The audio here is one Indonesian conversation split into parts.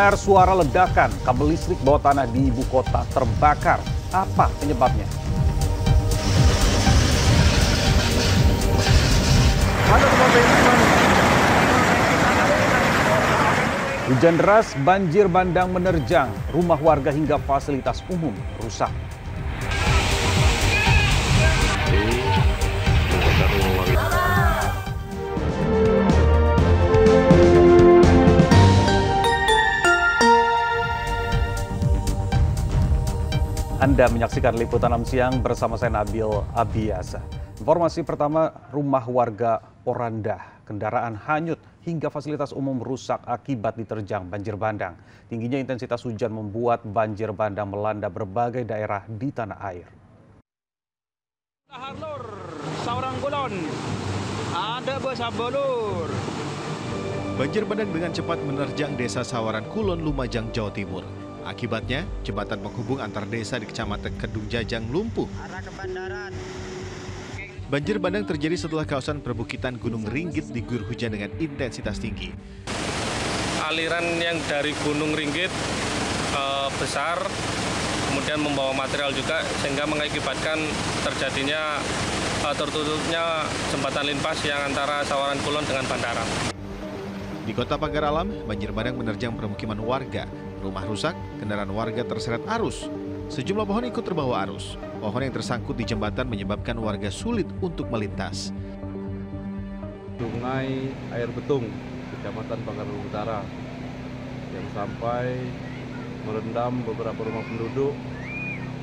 Terdengar suara ledakan, kabel listrik bawah tanah di ibu kota terbakar. Apa penyebabnya? Hujan deras, banjir bandang menerjang, rumah warga hingga fasilitas umum rusak. Anda menyaksikan Liputan 6 Siang bersama saya Nabil Abiasa. Informasi pertama, rumah warga porandah, kendaraan hanyut hingga fasilitas umum rusak akibat diterjang banjir bandang. Tingginya intensitas hujan membuat banjir bandang melanda berbagai daerah di tanah air. Harlur, Sawarang Kulon, ada besabolur. Banjir bandang dengan cepat menerjang desa Sawaran Kulon, Lumajang, Jawa Timur. Akibatnya, jembatan penghubung antar desa di Kecamatan Kedung Jajang lumpuh. Banjir bandang terjadi setelah kawasan perbukitan Gunung Ringgit diguyur hujan dengan intensitas tinggi. Aliran yang dari Gunung Ringgit besar, kemudian membawa material juga, sehingga mengakibatkan terjadinya tertutupnya jembatan linpas yang antara Sawaran Kulon dengan bandara. Di Kota Pagar Alam, banjir bandang menerjang permukiman warga. Rumah rusak, kendaraan warga terseret arus. Sejumlah pohon ikut terbawa arus. Pohon yang tersangkut di jembatan menyebabkan warga sulit untuk melintas. Sungai Air Betung, Kecamatan Pagar Utara, yang sampai merendam beberapa rumah penduduk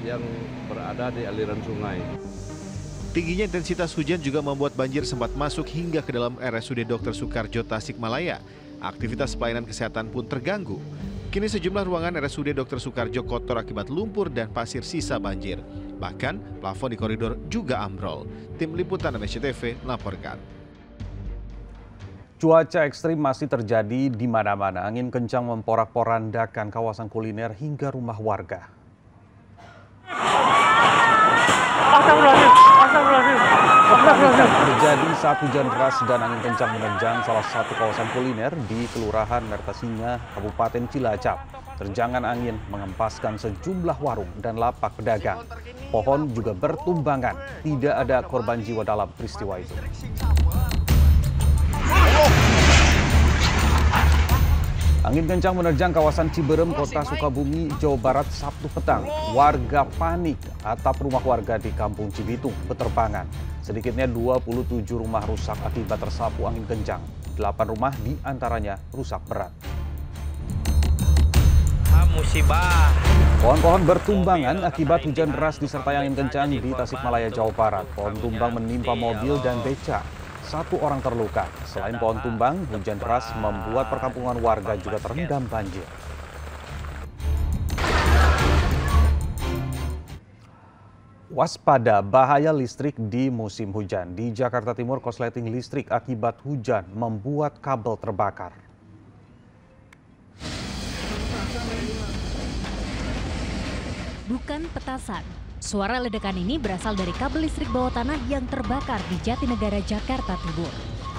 yang berada di aliran sungai. Tingginya intensitas hujan juga membuat banjir sempat masuk hingga ke dalam RSUD Dr. Soekarjo Tasikmalaya. Aktivitas pelayanan kesehatan pun terganggu. Kini sejumlah ruangan RSUD Dr. Soekarjo kotor akibat lumpur dan pasir sisa banjir. Bahkan plafon di koridor juga ambrol. Tim Liputan SCTV melaporkan. Cuaca ekstrim masih terjadi di mana-mana. Angin kencang memporak-porandakan kawasan kuliner hingga rumah warga. Terjadi saat hujan deras dan angin kencang menerjang salah satu kawasan kuliner di Kelurahan Mertasinga, Kabupaten Cilacap. Terjangan angin mengempaskan sejumlah warung dan lapak pedagang. Pohon juga bertumbangan. Tidak ada korban jiwa dalam peristiwa itu. Angin kencang menerjang kawasan Ciberem, Kota Sukabumi, Jawa Barat Sabtu petang. Warga panik, atap rumah warga di Kampung Cibitung beterbangan. Sedikitnya 27 rumah rusak akibat tersapu angin kencang. 8 rumah diantaranya rusak berat. Musibah. Pohon-pohon bertumbangan akibat hujan deras disertai angin kencang di Tasikmalaya, Jawa Barat. Pohon tumbang menimpa mobil dan beca. 1 orang terluka. Selain pohon tumbang, hujan deras membuat perkampungan warga juga terendam banjir. Waspada bahaya listrik di musim hujan. Di Jakarta Timur, korsleting listrik akibat hujan membuat kabel terbakar. Bukan petasan. Suara ledakan ini berasal dari kabel listrik bawah tanah yang terbakar di Jatinegara, Jakarta Timur.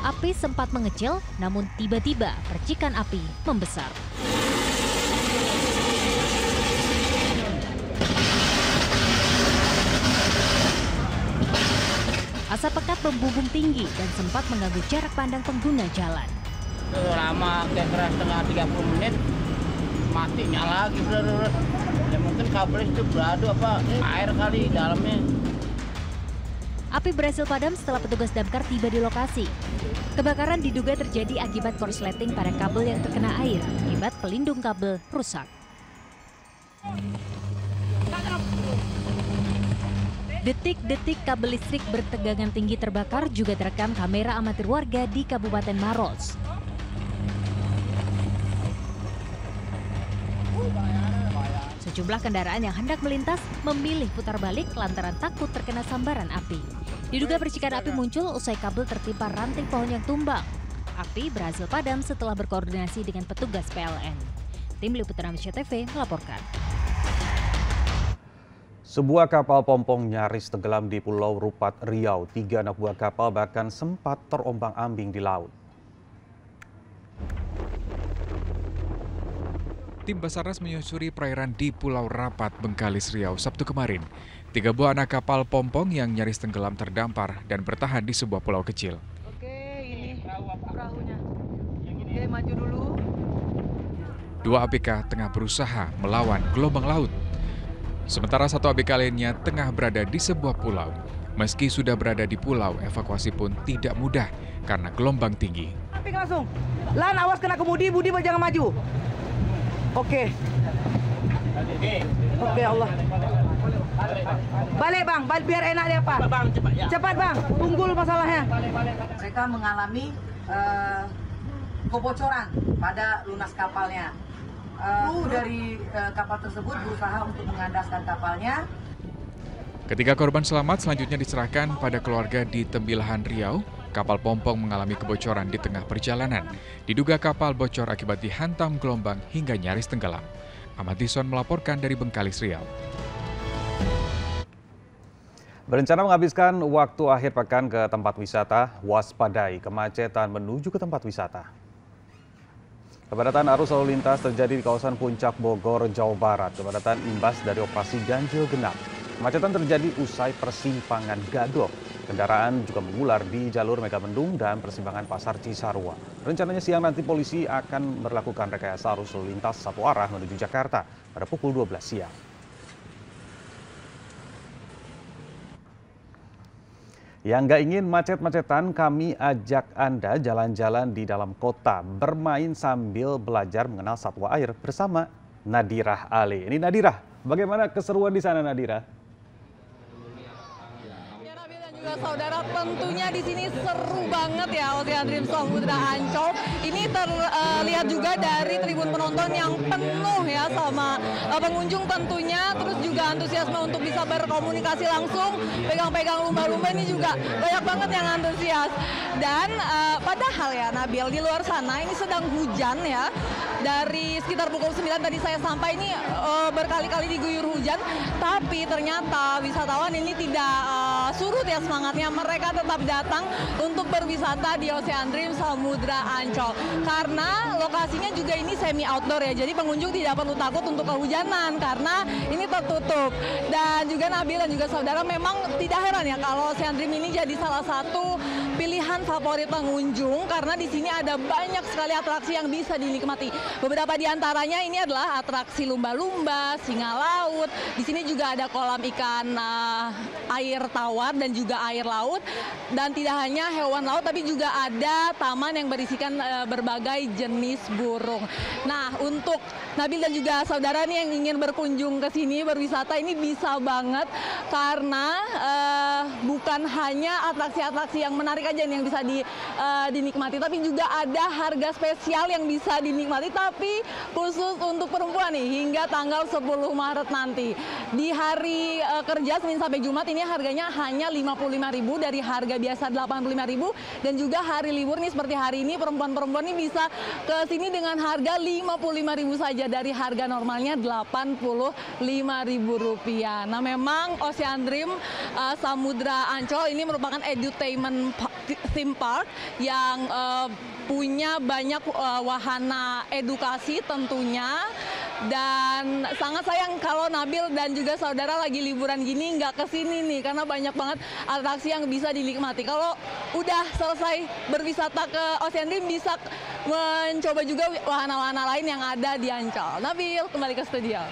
Api sempat mengecil, namun tiba-tiba percikan api membesar. Asap pekat membumbung tinggi dan sempat mengganggu jarak pandang pengguna jalan. Lama, kira-kira setengah 30 menit, mati nyala lagi. Ya mungkin kabel itu beradu apa air kali dalamnya. Api berhasil padam setelah petugas damkar tiba di lokasi. Kebakaran diduga terjadi akibat korsleting pada kabel yang terkena air, akibat pelindung kabel rusak. Detik-detik kabel listrik bertegangan tinggi terbakar juga terekam kamera amatir warga di Kabupaten Maros. Sejumlah kendaraan yang hendak melintas memilih putar balik lantaran takut terkena sambaran api. Diduga percikan api muncul usai kabel tertimpa ranting pohon yang tumbang. Api berhasil padam setelah berkoordinasi dengan petugas PLN. Tim Liputan SCTV melaporkan. Sebuah kapal pompong nyaris tenggelam di Pulau Rupat, Riau. 3 anak buah kapal bahkan sempat terombang-ambing di laut. Tim Basarnas menyusuri perairan di Pulau Rapat, Bengkalis, Riau, Sabtu kemarin. 3 buah anak kapal pompong yang nyaris tenggelam terdampar dan bertahan di sebuah pulau kecil. Oke, ini perahunya. Oke, maju dulu. 2 ABK tengah berusaha melawan gelombang laut. Sementara 1 ABK lainnya tengah berada di sebuah pulau. Meski sudah berada di pulau, evakuasi pun tidak mudah karena gelombang tinggi. Samping langsung. Lan, awas kena kemudi, Budi jangan maju. Oke. Oke, Allah. Balik bang, biar enak dia Pak. Bang, cepat ya. Cepat bang, tunggul masalahnya. Mereka mengalami kebocoran pada lunas kapalnya. Kru dari kapal tersebut berusaha untuk mengandaskan kapalnya. Ketika korban selamat selanjutnya diserahkan pada keluarga di Tembilahan, Riau, kapal pompong mengalami kebocoran di tengah perjalanan. Diduga kapal bocor akibat dihantam gelombang hingga nyaris tenggelam. Ahmad Dison melaporkan dari Bengkalis, Riau. Berencana menghabiskan waktu akhir pekan ke tempat wisata, waspadai kemacetan menuju ke tempat wisata. Kepadatan arus lalu lintas terjadi di kawasan Puncak Bogor, Jawa Barat. Kepadatan imbas dari operasi ganjil genap. Kemacetan terjadi usai persimpangan Gadok. Kendaraan juga mengular di jalur Megamendung dan persimpangan Pasar Cisarua. Rencananya siang nanti polisi akan berlakukan rekayasa arus lalu lintas satu arah menuju Jakarta pada pukul 12 siang. Yang nggak ingin macet-macetan, kami ajak Anda jalan-jalan di dalam kota, bermain sambil belajar mengenal satwa air bersama Nadirah Ali. Ini Nadirah, bagaimana keseruan di sana Nadirah? Juga saudara, tentunya di sini seru banget ya Ocean Dream Samudra Ancol. Ini terlihat juga dari tribun penonton yang penuh ya sama pengunjung tentunya, terus juga antusiasme untuk bisa berkomunikasi langsung, pegang-pegang lumba-lumba ini juga banyak banget yang antusias. Dan padahal ya Nabil, di luar sana ini sedang hujan ya. Dari sekitar pukul 9 tadi saya sampai ini berkali-kali diguyur hujan, tapi ternyata wisatawan ini tidak surut ya semangatnya. Mereka tetap datang untuk berwisata di Ocean Dream Samudra Ancol. Karena lokasinya juga ini semi outdoor ya, jadi pengunjung tidak perlu takut untuk kehujanan karena ini tertutup. Dan juga Nabil dan juga saudara, memang tidak heran ya kalau Ocean Dream ini jadi salah satu pilihan favorit pengunjung karena di sini ada banyak sekali atraksi yang bisa dinikmati. Beberapa di antaranya ini adalah atraksi lumba-lumba, singa laut. Di sini juga ada kolam ikan air tawar dan juga air laut. Dan tidak hanya hewan laut, tapi juga ada taman yang berisikan berbagai jenis burung. Nah, untuk Nabil dan juga saudara nih yang ingin berkunjung ke sini berwisata ini bisa banget karena bukan hanya atraksi-atraksi yang menarik aja yang bisa dinikmati, tapi juga ada harga spesial yang bisa dinikmati, tapi khusus untuk perempuan nih hingga tanggal 10 Maret nanti. Di hari kerja Senin sampai Jumat ini harganya hanya 55.000 dari harga biasa 85.000, dan juga hari libur nih seperti hari ini perempuan-perempuan ini bisa ke sini dengan harga 55.000 saja dari harga normalnya 85.000 rupiah. Nah, memang Ocean Dream Samudra Ancol ini merupakan edutainment theme park yang punya banyak wahana edukasi tentunya. Dan sangat sayang kalau Nabil dan juga saudara lagi liburan gini nggak kesini nih karena banyak banget atraksi yang bisa dinikmati. Kalau udah selesai berwisata ke Ocean Dream bisa mencoba juga wahana-wahana lain yang ada di Ancol. Nabil, kembali ke studio.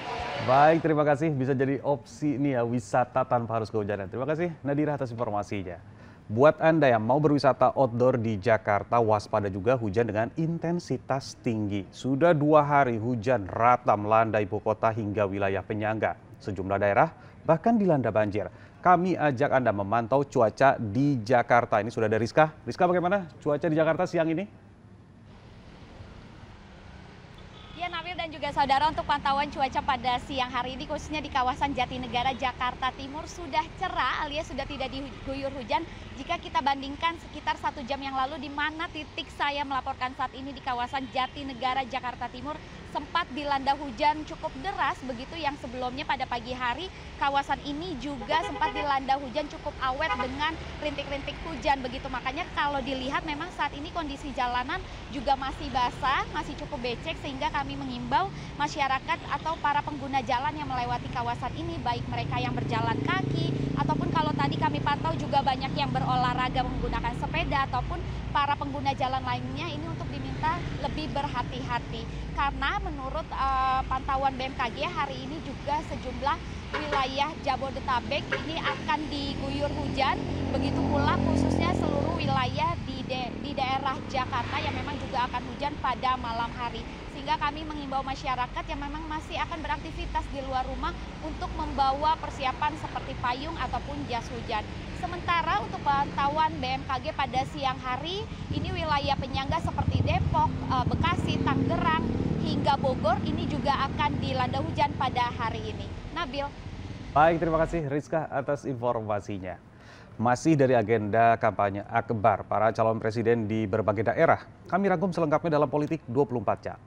Baik, terima kasih. Bisa jadi opsi nih ya, wisata tanpa harus kehujanan. Terima kasih Nadirah atas informasinya. Buat Anda yang mau berwisata outdoor di Jakarta, waspada juga hujan dengan intensitas tinggi. Sudah 2 hari hujan rata melanda ibu kota hingga wilayah penyangga. Sejumlah daerah bahkan dilanda banjir. Kami ajak Anda memantau cuaca di Jakarta. Ini sudah ada Rizka. Rizka, bagaimana cuaca di Jakarta siang ini? Ya, Nabil dan juga saudara, untuk pantauan cuaca pada siang hari ini khususnya di kawasan Jatinegara, Jakarta Timur sudah cerah alias sudah tidak diguyur hujan. Jika kita bandingkan sekitar 1 jam yang lalu di mana titik saya melaporkan saat ini di kawasan Jatinegara, Jakarta Timur, sempat dilanda hujan cukup deras begitu, yang sebelumnya pada pagi hari kawasan ini juga sempat dilanda hujan cukup awet dengan rintik-rintik hujan begitu. Makanya kalau dilihat memang saat ini kondisi jalanan juga masih basah, masih cukup becek, sehingga kami mengimbau masyarakat atau para pengguna jalan yang melewati kawasan ini, baik mereka yang berjalan kaki ataupun kalau tadi kami pantau juga banyak yang berolahraga menggunakan sepeda ataupun para pengguna jalan lainnya, ini untuk diminta lebih berhati-hati. Karena menurut pantauan BMKG hari ini juga sejumlah wilayah Jabodetabek ini akan diguyur hujan, begitu pula khususnya seluruh wilayah di daerah Jakarta yang memang juga akan hujan pada malam hari. Sehingga kami mengimbau masyarakat yang memang masih akan beraktivitas di luar rumah untuk membawa persiapan seperti payung ataupun jas hujan. Sementara untuk pantauan BMKG pada siang hari, ini wilayah penyangga seperti Depok, Bekasi, Tangerang, hingga Bogor ini juga akan dilanda hujan pada hari ini. Nabil. Baik, terima kasih Rizka atas informasinya. Masih dari agenda kampanye akbar para calon presiden di berbagai daerah. Kami rangkum selengkapnya dalam Politik 24 Jam.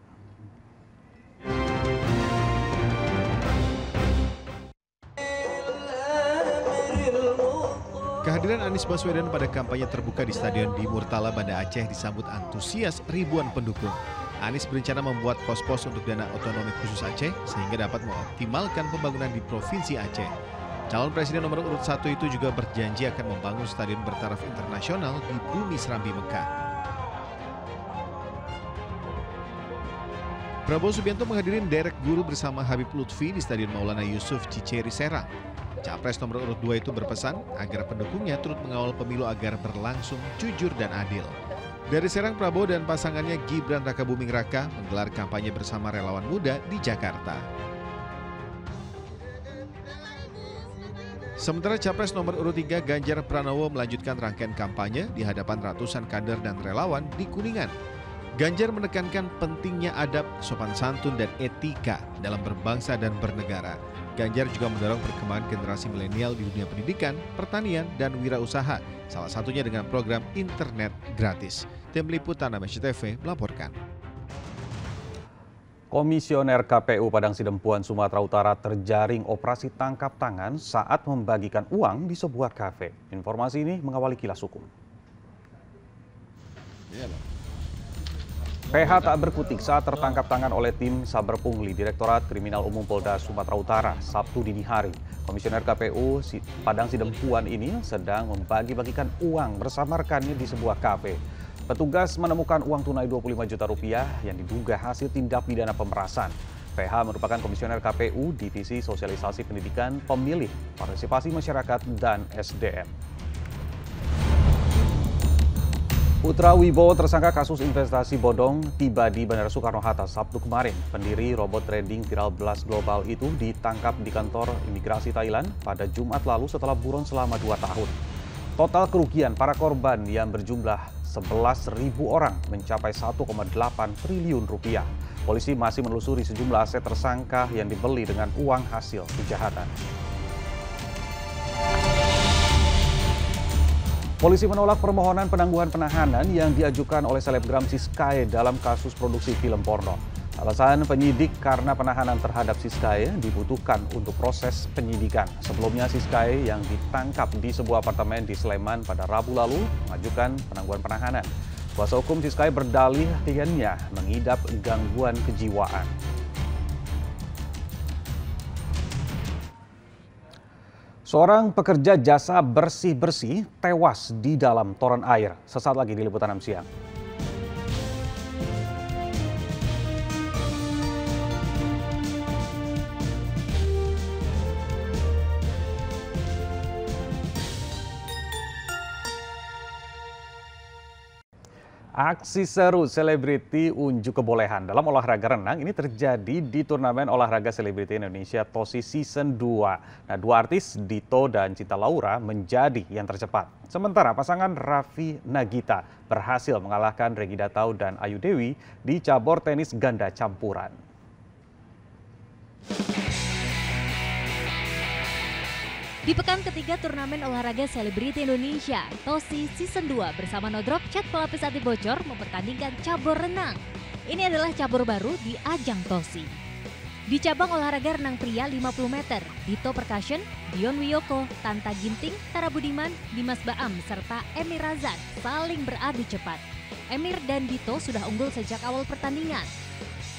Kehadiran Anies Baswedan pada kampanye terbuka di Stadion di Murtala, Banda Aceh disambut antusias ribuan pendukung. Anies berencana membuat pos-pos untuk dana otonomi khusus Aceh sehingga dapat mengoptimalkan pembangunan di Provinsi Aceh. Calon Presiden nomor urut 1 itu juga berjanji akan membangun stadion bertaraf internasional di Bumi Serambi Mekah. Prabowo Subianto menghadiri derek guru bersama Habib Lutfi di Stadion Maulana Yusuf Ciceri Serang. Capres nomor urut 2 itu berpesan agar pendukungnya turut mengawal pemilu agar berlangsung jujur dan adil. Dari Serang, Prabowo dan pasangannya Gibran Rakabuming Raka menggelar kampanye bersama relawan muda di Jakarta. Sementara Capres nomor urut 3 Ganjar Pranowo melanjutkan rangkaian kampanye di hadapan ratusan kader dan relawan di Kuningan. Ganjar menekankan pentingnya adab, sopan santun, dan etika dalam berbangsa dan bernegara. Ganjar juga mendorong perkembangan generasi milenial di dunia pendidikan, pertanian, dan wirausaha, salah satunya dengan program internet gratis. Tim Liputan Amnesty TV melaporkan. Komisioner KPU Padang Sidempuan, Sumatera Utara terjaring operasi tangkap tangan saat membagikan uang di sebuah kafe. Informasi ini mengawali kilas hukum. PH tak berkutik saat tertangkap tangan oleh tim Saber Pungli Direktorat Kriminal Umum Polda Sumatera Utara Sabtu dini hari. Komisioner KPU Padang Sidempuan ini sedang membagi-bagikan uang bersama rekannya di sebuah kafe. Petugas menemukan uang tunai 25 juta rupiah yang diduga hasil tindak pidana pemerasan. PH merupakan komisioner KPU Divisi Sosialisasi Pendidikan Pemilih, Partisipasi Masyarakat, dan SDM. Putra Wibowo tersangka kasus investasi bodong tiba di Bandara Soekarno-Hatta Sabtu kemarin. Pendiri robot trading Viral Blast Global itu ditangkap di kantor imigrasi Thailand pada Jumat lalu setelah buron selama 2 tahun. Total kerugian para korban yang berjumlah 11.000 orang mencapai 1,8 triliun rupiah. Polisi masih menelusuri sejumlah aset tersangka yang dibeli dengan uang hasil kejahatan. Polisi menolak permohonan penangguhan penahanan yang diajukan oleh selebgram Siskae dalam kasus produksi film porno. Alasan penyidik karena penahanan terhadap Siskae dibutuhkan untuk proses penyidikan. Sebelumnya Siskae yang ditangkap di sebuah apartemen di Sleman pada Rabu lalu mengajukan penangguhan penahanan. Kuasa hukum Siskae berdalih kliennya mengidap gangguan kejiwaan. Seorang pekerja jasa bersih-bersih tewas di dalam toren air. Sesaat lagi di Liputan 6 Siang. Aksi seru selebriti unjuk kebolehan dalam olahraga renang ini terjadi di turnamen olahraga selebriti Indonesia TOSI Season 2. Nah, 2 artis Dito dan Cinta Laura menjadi yang tercepat. Sementara pasangan Raffi Nagita berhasil mengalahkan Regida Tau dan Ayu Dewi di cabur tenis ganda campuran. Di pekan ketiga turnamen olahraga selebriti Indonesia, TOSI Season 2 bersama No Drop Chat pelapis anti bocor mempertandingkan cabur renang. Ini adalah cabur baru di ajang Tosi. Di cabang olahraga renang pria 50 meter, Dito Percussion, Dion Wiyoko, Tanta Ginting, Tara Budiman, Dimas Baam, serta Emir Razak saling beradu cepat. Emir dan Dito sudah unggul sejak awal pertandingan.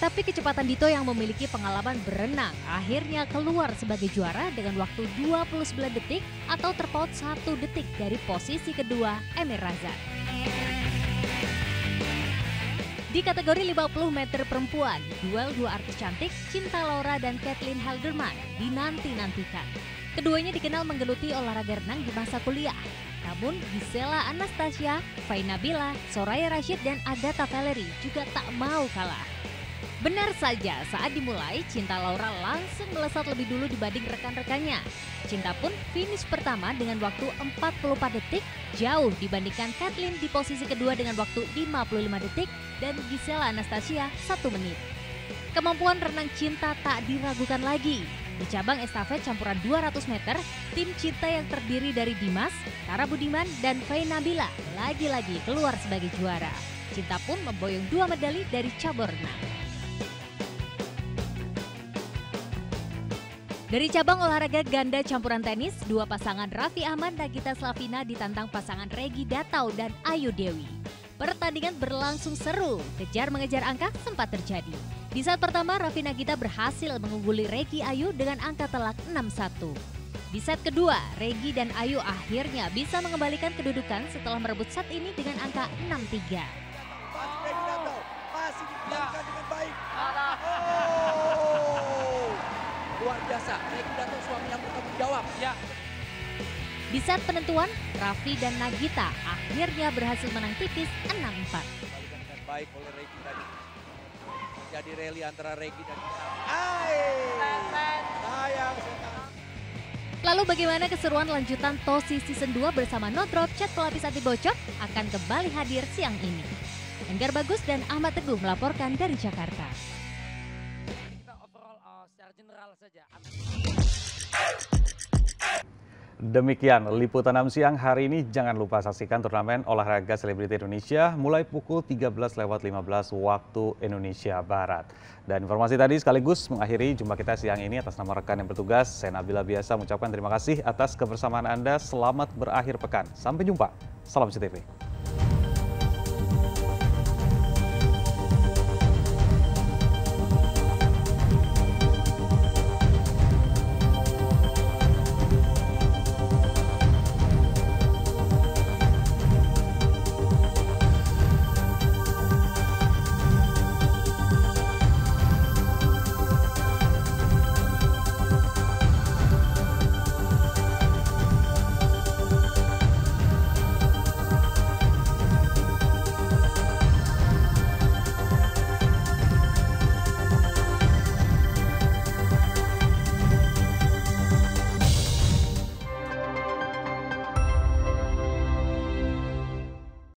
Tapi kecepatan Dito yang memiliki pengalaman berenang akhirnya keluar sebagai juara dengan waktu 29 detik atau terpaut 1 detik dari posisi kedua Emir Razak. Di kategori 50 meter perempuan, duel dua artis cantik, Cinta Laura dan Kathleen Halderman dinanti-nantikan. Keduanya dikenal menggeluti olahraga renang di masa kuliah. Namun Gisela Anastasia, Fai Nabila, Soraya Rashid dan Agatha Valerie juga tak mau kalah. Benar saja, saat dimulai, Cinta Laura langsung melesat lebih dulu dibanding rekan-rekannya. Cinta pun finish pertama dengan waktu 44 detik, jauh dibandingkan Kathleen di posisi kedua dengan waktu 55 detik dan Gisela Anastasia 1 menit. Kemampuan renang Cinta tak diragukan lagi. Di cabang estafet campuran 200 meter, tim Cinta yang terdiri dari Dimas, Tara Budiman, dan Fai Nabila lagi-lagi keluar sebagai juara. Cinta pun memboyong 2 medali dari cabur renang. Dari cabang olahraga ganda campuran tenis, dua pasangan Raffi Ahmad dan Nagita Slavina ditantang pasangan Regi Datau dan Ayu Dewi. Pertandingan berlangsung seru, kejar-mengejar angka sempat terjadi. Di set pertama, Raffi Nagita berhasil mengungguli Regi Ayu dengan angka telak 6-1. Di set kedua, Regi dan Ayu akhirnya bisa mengembalikan kedudukan setelah merebut set ini dengan angka 6-3. Masih dipertahankan dengan baik. Luar biasa, Regi Datau suami yang bertanggung jawab. Ya. Di set penentuan, Raffi dan Nagita akhirnya berhasil menang tipis 6-4. Kembalikan dengan baik oleh Regi tadi. Jadi rally antara Regi dan sayang. Lalu bagaimana keseruan lanjutan Tosi Season 2 bersama No Drop Chat pelapis anti bocor akan kembali hadir siang ini. Enggar Bagus dan Ahmad Teguh melaporkan dari Jakarta. Demikian liputan 6 siang hari ini. Jangan lupa saksikan turnamen olahraga selebriti Indonesia mulai pukul 13.15 waktu Indonesia Barat. Dan informasi tadi sekaligus mengakhiri jumpa kita siang ini. Atas nama rekan yang bertugas, saya Nabila biasa mengucapkan terima kasih atas kebersamaan Anda. Selamat berakhir pekan. Sampai jumpa. Salam CTV.